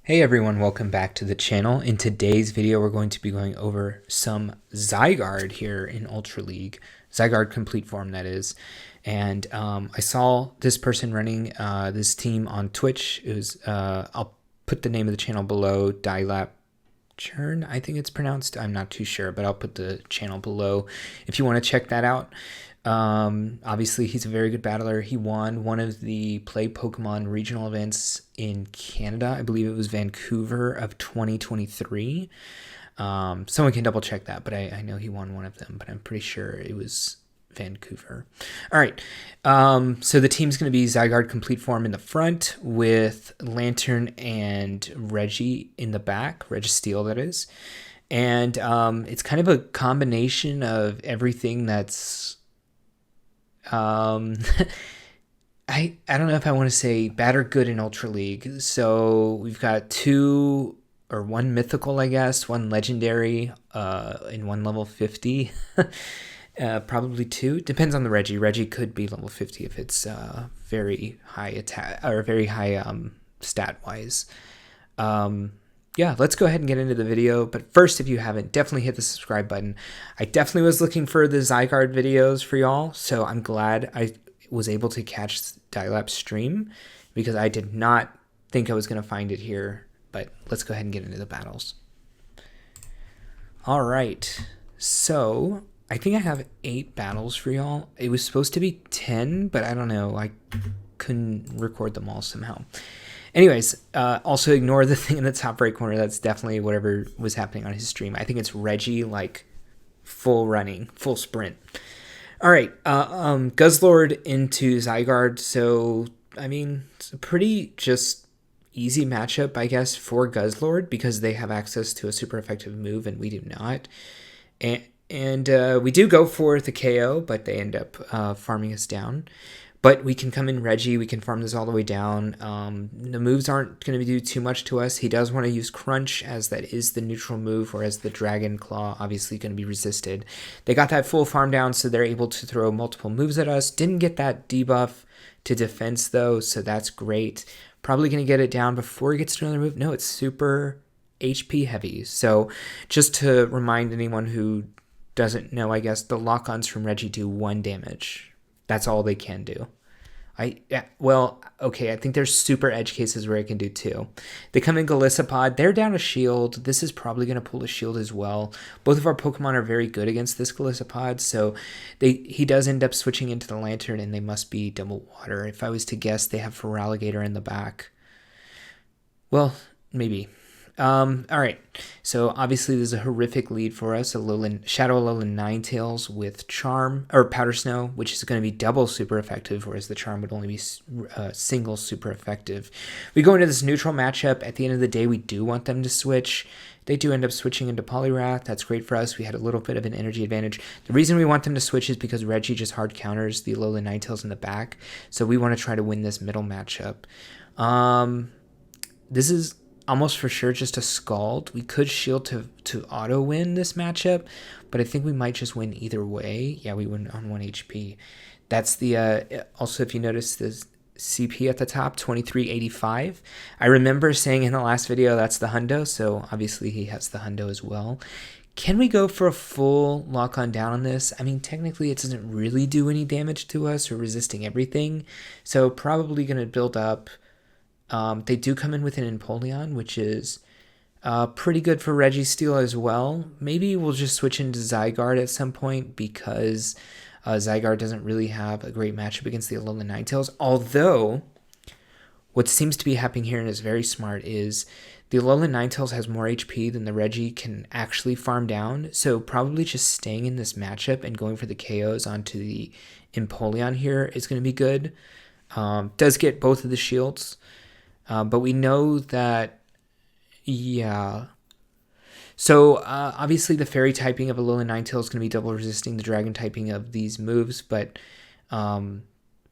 Hey everyone, welcome back to the channel. In today's video, we're going to be going over some Zygarde here in Ultra League. Zygarde complete form, that is. And I saw this person running this team on Twitch. It was, I'll put the name of the channel below, Lanturn, I think it's pronounced. I'm not too sure, but I'll put the channel below if you want to check that out. Obviously he's a very good battler. He won one of the Play Pokemon regional events in Canada. I believe it was Vancouver of 2023. Someone can double check that, but I know he won one of them, but I'm pretty sure it was Vancouver. All right. So the team's going to be Zygarde complete form in the front with Lanturn and Reggie in the back, Registeel that is. And it's kind of a combination of everything that's I don't know if I want to say bad or good in Ultra League. So we've got one mythical, I guess, one legendary, and one level 50. Probably two. Depends on the Reggie. Reggie could be level 50 if it's very high attack or very high stat wise. Yeah, let's go ahead and get into the video. But first, if you haven't, definitely hit the subscribe button. I definitely was looking for the Zygarde videos for y'all, so I'm glad I was able to catch Dialap's stream because I did not think I was going to find it here. But let's go ahead and get into the battles. All right, so I think I have 8 battles for y'all. It was supposed to be 10, but I don't know. I couldn't record them all somehow. Anyways, also ignore the thing in the top right corner. That's definitely whatever was happening on his stream. I think it's Reggie, like, full running, full sprint. All right, Guzzlord into Zygarde. So, I mean, it's a pretty just easy matchup, I guess, for Guzzlord because they have access to a super effective move and we do not. And we do go for the KO, but they end up farming us down. But we can come in Reggie. We can farm this all the way down. The moves aren't going to do too much to us. He does want to use Crunch, as that is the neutral move, whereas the Dragon Claw obviously going to be resisted. They got that full farm down, so they're able to throw multiple moves at us. Didn't get that debuff to defense, though, so that's great. Probably going to get it down before he gets to another move. No, it's super HP heavy. So just to remind anyone who doesn't know, I guess, the lock-ons from Reggie do 1 damage. That's all they can do. Okay, I think there's super edge cases where I can do 2. They come in Golisopod. They're down a shield. This is probably going to pull a shield as well. Both of our Pokemon are very good against this Golisopod, so he does end up switching into the Lanturn, and they must be double water. If I was to guess, they have Feraligatr in the back. Well, maybe. All right, so obviously there's a horrific lead for us, Shadow Alolan Ninetales with Charm, or Powder Snow, which is going to be double super effective, whereas the Charm would only be single super effective. We go into this neutral matchup. At the end of the day, we do want them to switch. They do end up switching into Poliwrath. That's great for us. We had a little bit of an energy advantage. The reason we want them to switch is because Reggie just hard counters the Alolan Ninetales in the back, so we want to try to win this middle matchup. This is almost for sure just a Scald. We could shield to auto win this matchup, but I think we might just win either way. Yeah, we win on 1 HP. That's the also, if you notice this CP at the top, 2385. I remember saying in the last video that's the hundo, so obviously he has the hundo as well. Can we go for a full lock on down on this? I mean, technically it doesn't really do any damage to us. We're resisting everything, so probably going to build up. They do come in with an Empoleon, which is pretty good for Registeel as well. Maybe we'll just switch into Zygarde at some point because Zygarde doesn't really have a great matchup against the Alolan Ninetales. Although, what seems to be happening here and is very smart is the Alolan Ninetales has more HP than the Reggie can actually farm down. So probably just staying in this matchup and going for the KOs onto the Empoleon here is going to be good. Does get both of the shields. But we know that, yeah. So, obviously the Fairy typing of Alolan Ninetales is going to be double resisting the Dragon typing of these moves, but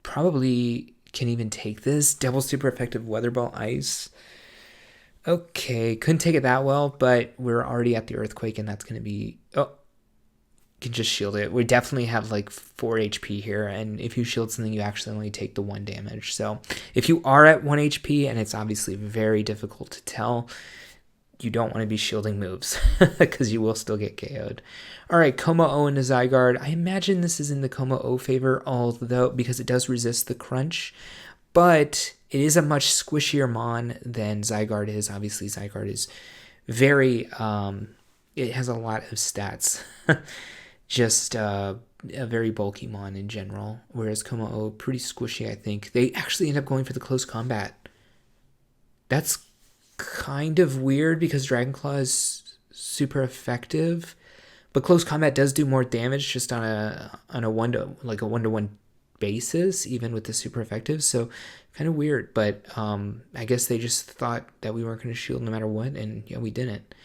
probably can even take this. Double super effective Weather Ball Ice. Okay, couldn't take it that well, but we're already at the Earthquake, and that's going to be... Oh, can just shield it. We definitely have like 4 HP here, and if you shield something, you actually only take the 1 damage. So if you are at 1 HP, and it's obviously very difficult to tell, you don't want to be shielding moves because you will still get KO'd. All right, Coma O into Zygarde. I imagine this is in the Coma O favor, although because it does resist the crunch, but it is a much squishier mon than Zygarde is. Obviously, Zygarde is very, it has a lot of stats. Just a very bulky mon in general, whereas Coma O, pretty squishy, I think. They actually end up going for the close combat. That's kind of weird because Dragon Claw is super effective, but close combat does do more damage just on a one-to-one basis, even with the super effective. So kind of weird, but I guess they just thought that we weren't going to shield no matter what, and yeah, we didn't.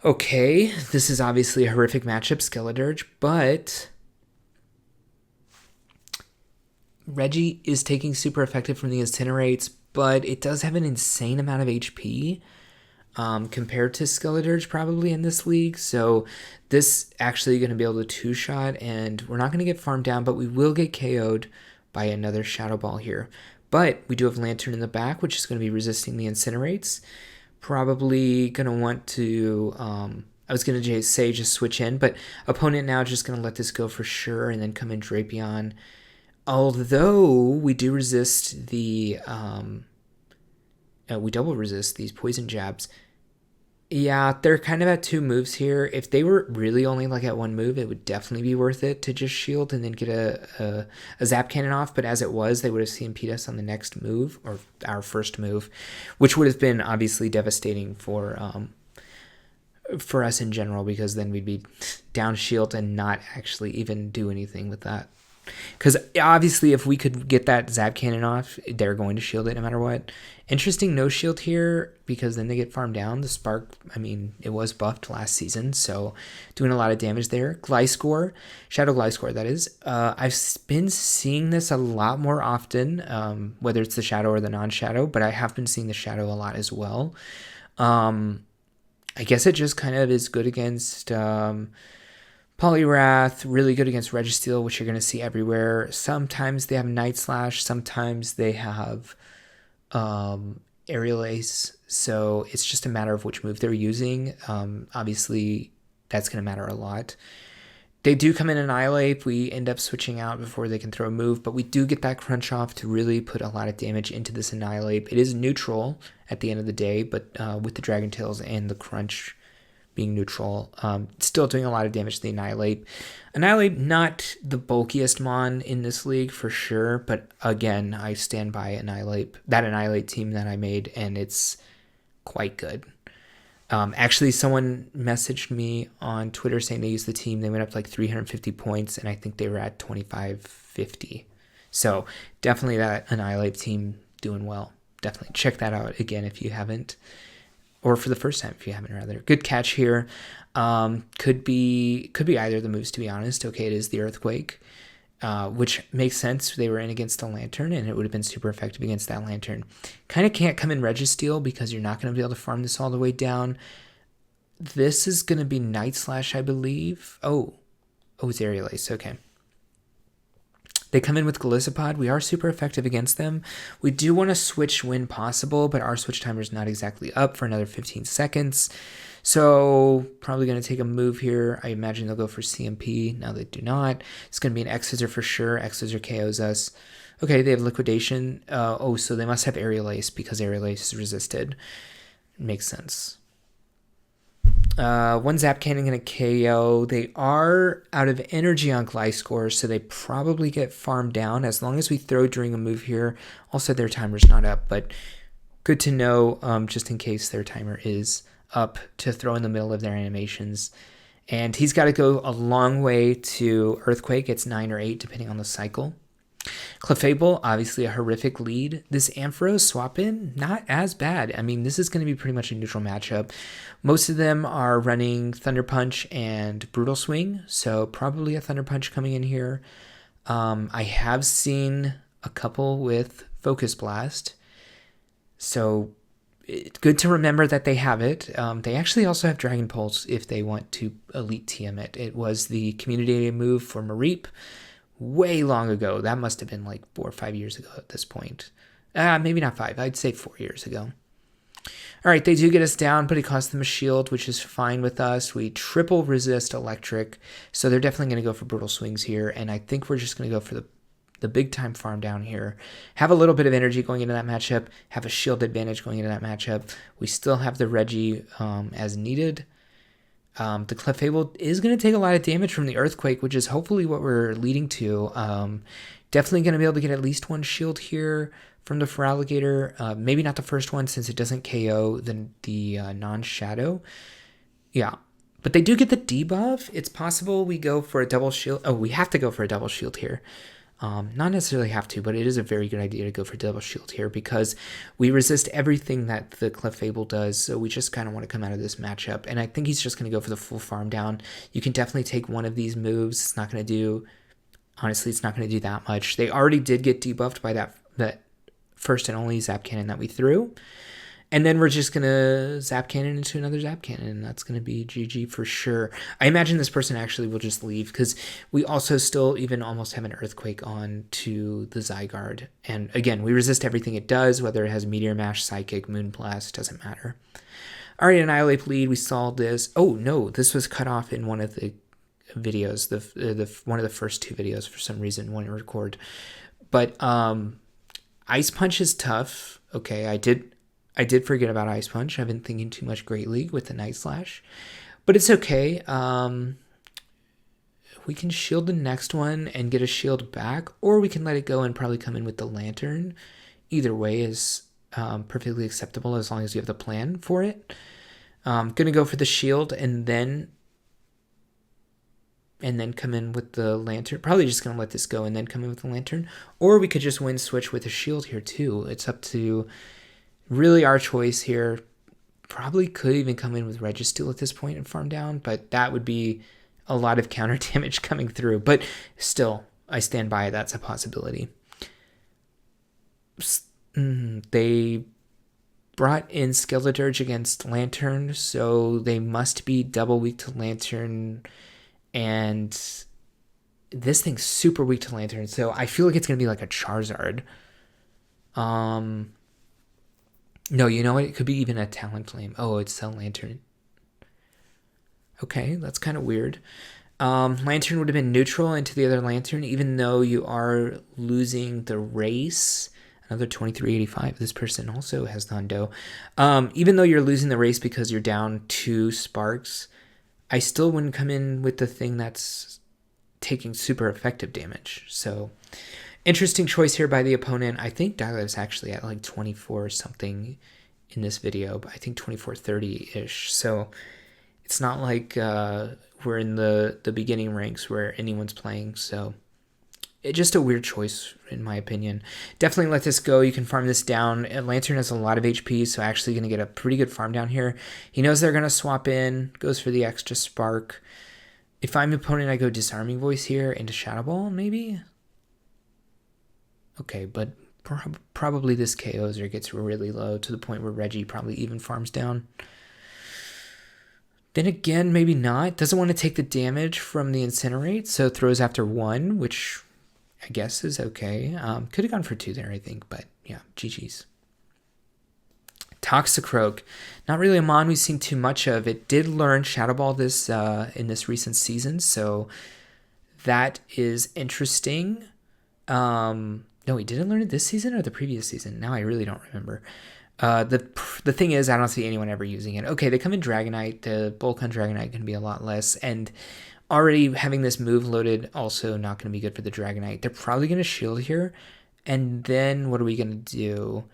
Okay, this is obviously a horrific matchup, Skeledirge, but Reggie is taking super effective from the Incinerates, but it does have an insane amount of HP compared to Skeledirge probably in this league. So this actually going to be able to two-shot, and we're not going to get farmed down, but we will get KO'd by another Shadow Ball here. But we do have Lanturn in the back, which is going to be resisting the Incinerates. Probably going to want to, I was going to say just switch in, but opponent now just going to let this go for sure and then come in Drapion. Although we do resist the, we double resist these poison jabs. Yeah, they're kind of at 2 moves here. If they were really only like at 1 move, it would definitely be worth it to just shield and then get a Zap Cannon off. But as it was, they would have CMP'd us on the next move, or our first move, which would have been obviously devastating for us in general, because then we'd be down shield and not actually even do anything with that. Because obviously if we could get that Zap Cannon off, they're going to shield it no matter what. Interesting no shield here, because then they get farmed down. The Spark, I mean, it was buffed last season, so doing a lot of damage there. Gliscor, Shadow Gliscor, that is. I've been seeing this a lot more often, whether it's the Shadow or the non-Shadow, but I have been seeing the Shadow a lot as well. I guess it just kind of is good against Poliwrath, really good against Registeel, which you're going to see everywhere. Sometimes they have Night Slash, sometimes they have Aerial Ace, so it's just a matter of which move they're using. Obviously, that's going to matter a lot. They do come in Annihilate. We end up switching out before they can throw a move, but we do get that crunch off to really put a lot of damage into this Annihilate. It is neutral at the end of the day, but with the Dragon Tails and the crunch being neutral, still doing a lot of damage to the Annihilate. Annihilate, not the bulkiest mon in this league for sure, but again, I stand by Annihilate, that Annihilate team that I made, and it's quite good. Actually, someone messaged me on Twitter saying they used the team. They went up like 350 points, and I think they were at 2550. So definitely that Annihilate team doing well. Definitely check that out again if you haven't. Or for the first time, if you haven't, rather. Good catch here. Could be either of the moves, to be honest. Okay, it is the Earthquake, which makes sense. They were in against the Lanturn, and it would have been super effective against that Lanturn. Kind of can't come in Registeel because you're not going to be able to farm this all the way down. This is going to be Night Slash, I believe. Oh, it's Aerial Ace. Okay. They come in with Golisopod. We are super effective against them. We do want to switch when possible, but our switch timer is not exactly up for another 15 seconds. So probably going to take a move here. I imagine they'll go for CMP. No, they do not. It's going to be an X-Scissor for sure. X-Scissor KOs us. Okay, they have Liquidation. So they must have Aerial Ace because Aerial Ace is resisted. Makes sense. One Zap Cannon going to KO. They are out of energy on Gliscor, so they probably get farmed down as long as we throw during a move here. Also, their timer's not up, but good to know just in case their timer is up to throw in the middle of their animations. And he's got to go a long way to Earthquake. It's 9 or 8, depending on the cycle. Clefable, obviously a horrific lead. This Ampharos swap in, not as bad. I mean, this is going to be pretty much a neutral matchup. Most of them are running Thunder Punch and Brutal Swing, so probably a Thunder Punch coming in here. I have seen a couple with Focus Blast, so it's good to remember that they have it. They actually also have Dragon Pulse if they want to Elite TM it. It was the community move for Mareep way long ago. That must have been like 4 or 5 years ago at this point. Maybe not 5. I'd say 4 years ago. All right, they do get us down, but it costs them a shield, which is fine with us. We triple resist electric, so they're definitely going to go for brutal swings here, and I think we're just going to go for the big time farm down here. Have a little bit of energy going into that matchup, have a shield advantage going into that matchup. We still have the Reggie as needed. The Clefable is going to take a lot of damage from the Earthquake, which is hopefully what we're leading to. Definitely going to be able to get at least one shield here from the Feraligatr. Maybe not the first one since it doesn't KO the non-shadow. Yeah, but they do get the debuff. It's possible we go for a double shield. Oh, we have to go for a double shield here. Not necessarily have to, but it is a very good idea to go for double shield here because we resist everything that the Clefable does, so we just kind of want to come out of this matchup. And I think he's just going to go for the full farm down. You can definitely take one of these moves. It's not going to do... Honestly, it's not going to do that much. They already did get debuffed by that first and only Zap Cannon that we threw. And then we're just going to Zap Cannon into another Zap Cannon, and that's going to be GG for sure. I imagine this person actually will just leave because we also still even almost have an Earthquake on to the Zygarde. And again, we resist everything it does, whether it has Meteor Mash, Psychic, Moonblast, doesn't matter. All right, Annihilate Bleed, we saw this. Oh, no, this was cut off in one of the videos, one of the first 2 videos for some reason when I record. But Ice Punch is tough. Okay, I did forget about Ice Punch. I've been thinking too much Great League with the Night Slash. But it's okay. We can shield the next one and get a shield back, or we can let it go and probably come in with the Lanturn. Either way is perfectly acceptable as long as you have the plan for it. Going to go for the shield and then come in with the Lanturn. Probably just going to let this go and then come in with the Lanturn. Or we could just win switch with a shield here too. It's up to... really our choice here. Probably could even come in with Registeel at this point and farm down, but that would be a lot of counter damage coming through. But still, I stand by it. That's a possibility. They brought in Skeleturge against Lanturn, so they must be double weak to Lanturn, and this thing's super weak to Lanturn, so I feel like it's going to be like a Charizard. No, you know what? It could be even a Talonflame. Oh, it's a Lanturn. Okay, that's kind of weird. Lanturn would have been neutral into the other Lanturn, even though you are losing the race. Another 2385. This person also has Hondo. Even though you're losing the race because you're down 2 sparks, I still wouldn't come in with the thing that's taking super effective damage. So... interesting choice here by the opponent. I think Dialab's actually at like 24 or something in this video, but I think 2430-ish. So it's not like we're in the beginning ranks where anyone's playing. So it's just a weird choice, in my opinion. Definitely let this go. You can farm this down. Lanturn has a lot of HP, so actually going to get a pretty good farm down here. He knows they're going to swap in. Goes for the extra spark. If I'm opponent, I go Disarming Voice here into Shadow Ball, maybe? Okay, but probably this KOs or gets really low to the point where Reggie probably even farms down. Then again, maybe not. Doesn't want to take the damage from the Incinerate, so throws after 1, which I guess is okay. Could have gone for 2 there, I think, but yeah, GG's. Toxicroak. Not really a mon we've seen too much of. It did learn Shadow Ball this in this recent season, so that is interesting. No, he didn't learn it this season or the previous season. Now I really don't remember. The thing is, I don't see anyone ever using it. Okay, they come in Dragonite. The bulk on Dragonite can be a lot less. And already having this move loaded, also not going to be good for the Dragonite. They're probably going to shield here. And then what are we going to do?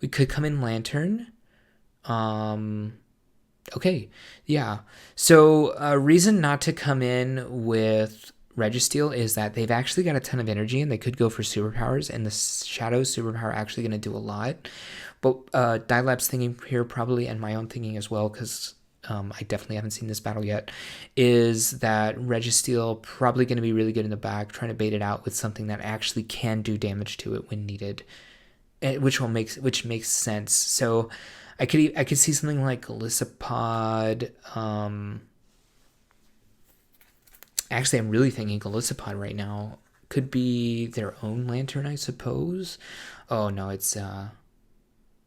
We could come in Lanturn. Okay, yeah. So a reason not to come in with Registeel is that they've actually got a ton of energy and they could go for superpowers, and the Shadow superpower actually going to do a lot. But Dialab's thinking here probably, and my own thinking as well, because I definitely haven't seen this battle yet, is that Registeel probably going to be really good in the back, trying to bait it out with something that actually can do damage to it when needed, which makes sense. So I could see something like Golisopod. Actually, I'm really thinking Golisopod right now. Could be their own Lanturn, I suppose. Oh no, it's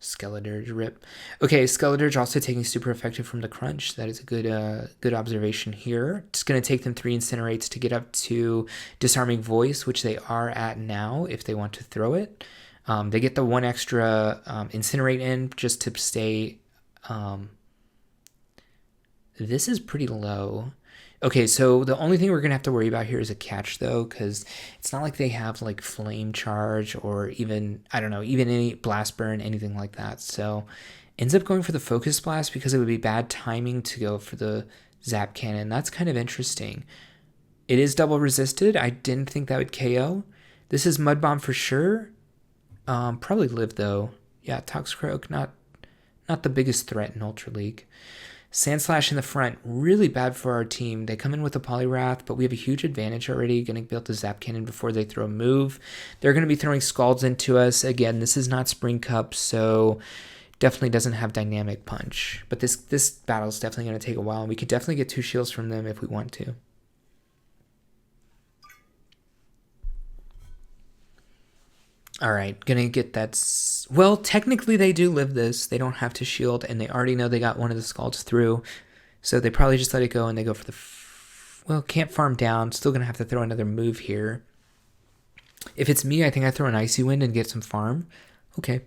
Skeledirge rip. Okay, Skeledirge also taking super effective from the crunch. That is a good observation here. It's going to take them 3 incinerates to get up to Disarming Voice, which they are at now if they want to throw it. They get the 1 extra incinerate in just to stay. This is pretty low. Okay, so the only thing we're going to have to worry about here is a catch, though, because it's not like they have, like, Flame Charge or even, I don't know, even any Blast Burn, anything like that. So ends up going for the Focus Blast because it would be bad timing to go for the Zap Cannon. That's kind of interesting. It is double resisted. I didn't think that would KO. This is Mud Bomb for sure. Probably live, though. Yeah, Toxicroak, not the biggest threat in Ultra League. Sandslash in the front, really bad for our team. They come in with a Poliwrath, but we have a huge advantage already. Going to be able to Zap Cannon before they throw a move. They're going to be throwing Scalds into us. Again, this is not Spring Cup, so definitely doesn't have Dynamic Punch. But this battle is definitely going to take a while, and we could definitely get 2 shields from them if we want to. All right, gonna get that. Well, technically they do live this. They don't have to shield, and they already know they got one of the Scalds through. So they probably just let it go, and they go for the... Well, can't farm down. Still gonna have to throw another move here. If it's me, I think I throw an Icy Wind and get some farm. Okay.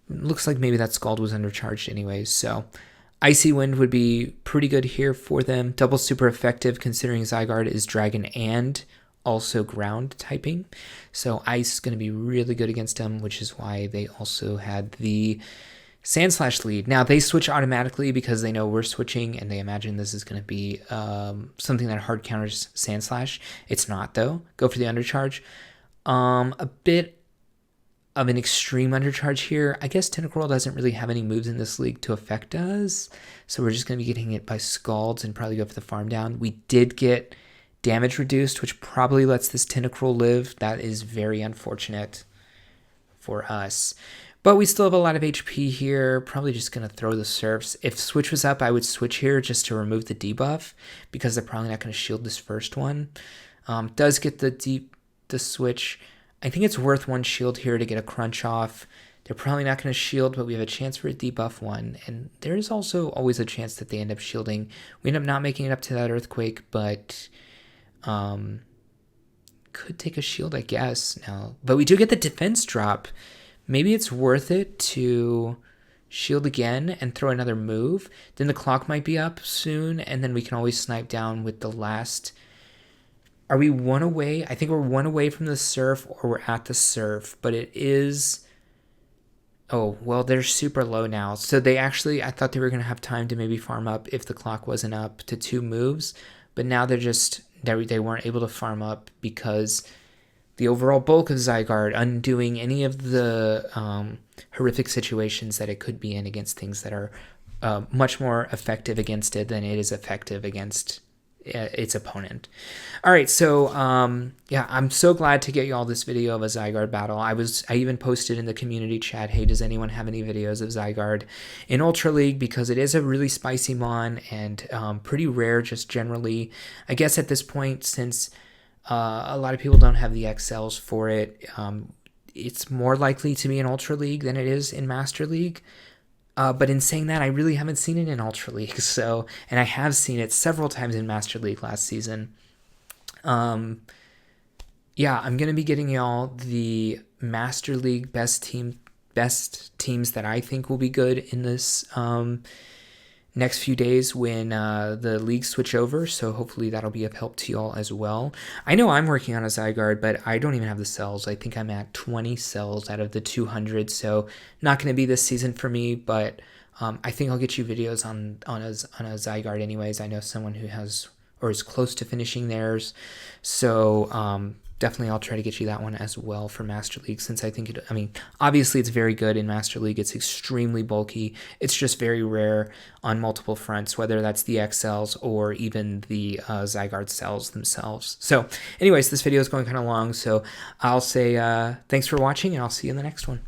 Looks like maybe that Scald was undercharged anyways, so... Icy Wind would be pretty good here for them. Double super effective considering Zygarde is Dragon and... also ground typing, so ice is going to be really good against them, which is why they also had the Sandslash lead. Now they switch automatically because they know we're switching, and they imagine this is going to be something that hard counters Sandslash. It's not, though. Go for the undercharge. A bit of an extreme undercharge here. I guess Tentacruel doesn't really have any moves in this league to affect us, so we're just going to be getting hit by Scalds and probably go for the farm down. We did get damage reduced, which probably lets this Tentacruel live. That is very unfortunate for us. But we still have a lot of HP here. Probably just going to throw the Surfs. If Switch was up, I would switch here just to remove the debuff, because they're probably not going to shield this first one. Does get the Switch. I think it's worth 1 shield here to get a crunch off. They're probably not going to shield, but we have a chance for a debuff 1. And there is also always a chance that they end up shielding. We end up not making it up to that Earthquake, but... could take a shield, I guess, now. But we do get the defense drop. Maybe it's worth it to shield again and throw another move. Then the clock might be up soon, and then we can always snipe down with the last... Are we 1 away? I think we're 1 away from the Surf, or we're at the Surf, but it is... Oh, well, they're super low now. So they actually... I thought they were going to have time to maybe farm up if the clock wasn't up to 2 moves, but now they're just... They weren't able to farm up because the overall bulk of Zygarde, undoing any of the horrific situations that it could be in against things that are much more effective against it than it is effective against its opponent. All right, so yeah, I'm so glad to get you all this video of a Zygarde battle. I even posted in the community chat, hey, does anyone have any videos of Zygarde in Ultra League, because it is a really spicy mon and pretty rare just generally. I guess at this point, since a lot of people don't have the XLs for it, it's more likely to be in Ultra League than it is in Master League. But in saying that, I really haven't seen it in Ultra League, so, and I have seen it several times in Master League last season. Yeah, I'm gonna be getting y'all the Master League best teams that I think will be good in this next few days when the leagues switch over, so hopefully that'll be of help to y'all as well. I know I'm working on a Zygarde, but I don't even have the cells. I think I'm at 20 cells out of the 200, so not going to be this season for me, but I think I'll get you videos on a Zygarde anyways. I know someone who has or is close to finishing theirs, so definitely I'll try to get you that one as well for Master League, since I think I mean, obviously it's very good in Master League. It's extremely bulky. It's just very rare on multiple fronts, whether that's the XLs or even the Zygarde cells themselves. So anyways, this video is going kind of long, so I'll say thanks for watching, and I'll see you in the next one.